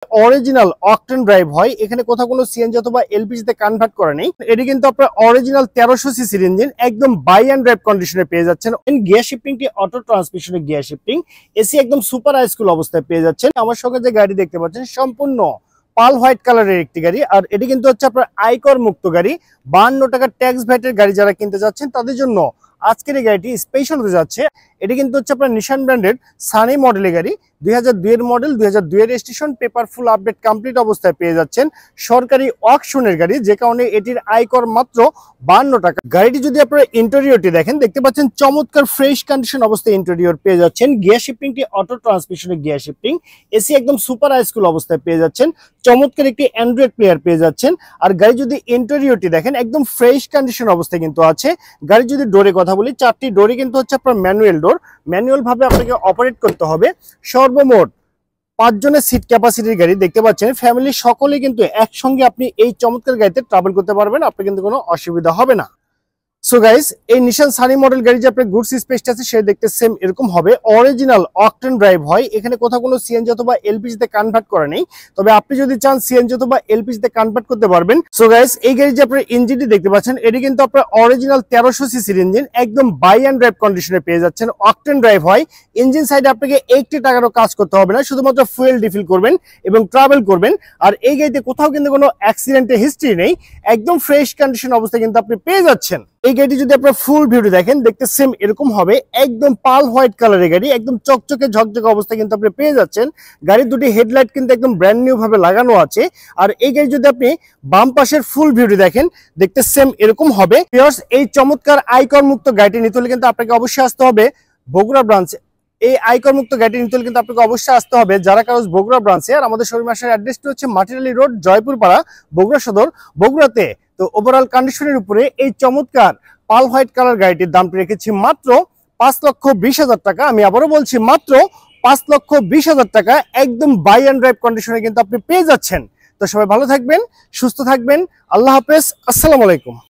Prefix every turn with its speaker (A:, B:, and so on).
A: Original octane drive হয়, এখানে কোথাও কোনো সিএনজি অথবা এলপিজি তে কনভার্ট করা নেই। এটি কিন্তু আপনার অরিজিনাল 1300 সিসির ইঞ্জিন, একদম বাই অ্যান্ড ড্রাইভ কন্ডিশনে পেয়ে যাচ্ছেন। গিয়ার শিফটিংটি অটো ট্রান্সমিশনের গিয়ার শিফটিং, এসি একদম সুপার হাই স্কুল অবস্থায় পেয়ে যাচ্ছেন। আমার সঙ্গে যে গাড়ি দেখতে পাচ্ছেন সম্পূর্ণ পাল হোয়াইট কালারের একটি গাড়ি, আর এটি কিন্তু হচ্ছে আপনার আয়কর মুক্ত গাড়ি। 52 টাকা ট্যাক্স ভ্যাটের গাড়ি যারা কিনতে যাচ্ছেন তাদের জন্য আজকের এই গাড়িটি স্পেশাল হতে যাচ্ছে। এটি কিন্তু হচ্ছে আপনার নিশান ব্র্যান্ডের সানি মডেলের গাড়ি, 2002 এর মডেল, 2002 এর registration, paper full update complete অবস্থায় পেয়ে যাচ্ছেন। সরকারি অকশনের গাড়ি, যে কারণে এটির আয়কর মাত্র 52 টাকা। গাড়িটি যদি আপনারা ইন্টেরিয়রটি দেখেন, দেখতে পাচ্ছেন চমৎকার ফ্রেশ কন্ডিশন অবস্থায় ইন্টেরিয়র পেয়ে যাচ্ছেন। গিয়ার শিফটিংটি অটো ট্রান্সমিশনের গিয়ার শিফটিং, এসি একদম সুপার হাই স্কুল অবস্থায় পেয়ে যাচ্ছেন। চমৎকার একটি অ্যান্ড্রয়েড প্লেয়ার পেয়ে যাচ্ছেন। আর গাড়ি যদি ইন্টেরিয়রটি দেখেন, একদম ফ্রেশ কন্ডিশন অবস্থায় কিন্তু আছে। গাড়ি যদি ডোরে কথা বলি, 4টি ডোরই কিন্তু হচ্ছে আপনার ম্যানুয়াল ডোর, ম্যানুয়াল ভাবে আপনাকে অপারেট করতে হবে। সর্বমোট 5 জনের সিট ক্যাপাসিটির গাড়ি দেখতে পাচ্ছেন। ফ্যামিলি সকলে কিন্তু একসঙ্গে আপনি এই চমৎকার গাড়িতে ট্রাভেল করতে পারবেন, আপনার কিন্তু কোনো অসুবিধা হবে না। সো গাইস, এই নিশান সানি মডেল গাড়ি যে আপনার গুডস স্পেসটা আছে সেটা দেখতে সেম এরকম হবে। অরিজিনাল অকটেন ড্রাইভ হয়, এখানে কোথাও কোনো সিএনজি অথবা এলপিজি তে কনভার্ট করা নেই। তবে আপনি যদি চান সিএনজি অথবা এলপিজি তে কনভার্ট করতে পারবেন। সো গাইস, এই গাড়ি যে আপনার ইঞ্জিনটি দেখতে পাচ্ছেন, এটি কিন্তু আপনার অরিজিনাল 1300 সিসির ইঞ্জিন, একদম বাই অ্যান্ড ড্রাইভ কন্ডিশনে পেয়ে যাচ্ছেন। অকটেন ড্রাইভ হয়, ইঞ্জিন সাইডে আপনাকে 80 টাকারও কাজ করতে হবে না, শুধুমাত্র ফুয়েল রিফিল করবেন এবং ট্রাভেল করবেন। আর এই গাড়িতে কোথাও কিন্তু কোনো অ্যাক্সিডেন্টের হিস্ট্রি নেই, একদম ফ্রেশ কন্ডিশন অবস্থায় কিন্তু আপনি পেয়ে যাচ্ছেন। এই গাড়িটি যদি আপনার ফুল ভিউটি দেখেন, দেখতে সেম এরকম হবে। একদম পাল হোয়াইট কালারের গাড়ি, একদম চকচকে ঝকঝকে অবস্থায় কিন্তু আপনি পেয়ে যাচ্ছেন। গাড়ির দুটি হেডলাইট কিন্তু একদম ব্র্যান্ড নিউ ভাবে লাগানো আছে। আর এই গাড়ি যদি আপনি বাম পাশের ফুল ভিউটি দেখেন, দেখতে সেম এরকম হবে। এই চমৎকার আয়কর মুক্ত গাড়িটি নিতে হলে কিন্তু আপনাকে অবশ্যই আসতে হবে বগুড়া ব্রাঞ্চে। এই আয়কর মুক্ত গাড়িটি নিতে হলে কিন্তু আপনাকে অবশ্যই আসতে হবে যারা কারোজ বগুড়া ব্রাঞ্চে। আর আমাদের শোরুম আসার অ্যাড্রেসটি হচ্ছে মাটিরালি রোড, জয়পুরপাড়া, বগুড়া সদর, বগুড়াতে। তো ওভারঅল কন্ডিশনের উপরে এই চমৎকার পাল হোয়াইট কালার গাড়িটির দামটি রেখেছি মাত্র 5,20,000 টাকা। আমি আবারও বলছি, মাত্র 5,20,000 টাকা, একদম বাই অ্যান্ড ড্রাইভ কন্ডিশনে কিন্তু আপনি পেয়ে যাচ্ছেন। তো সবাই ভালো থাকবেন, সুস্থ থাকবেন, আল্লাহ হাফেজ, আসসালামু আলাইকুম।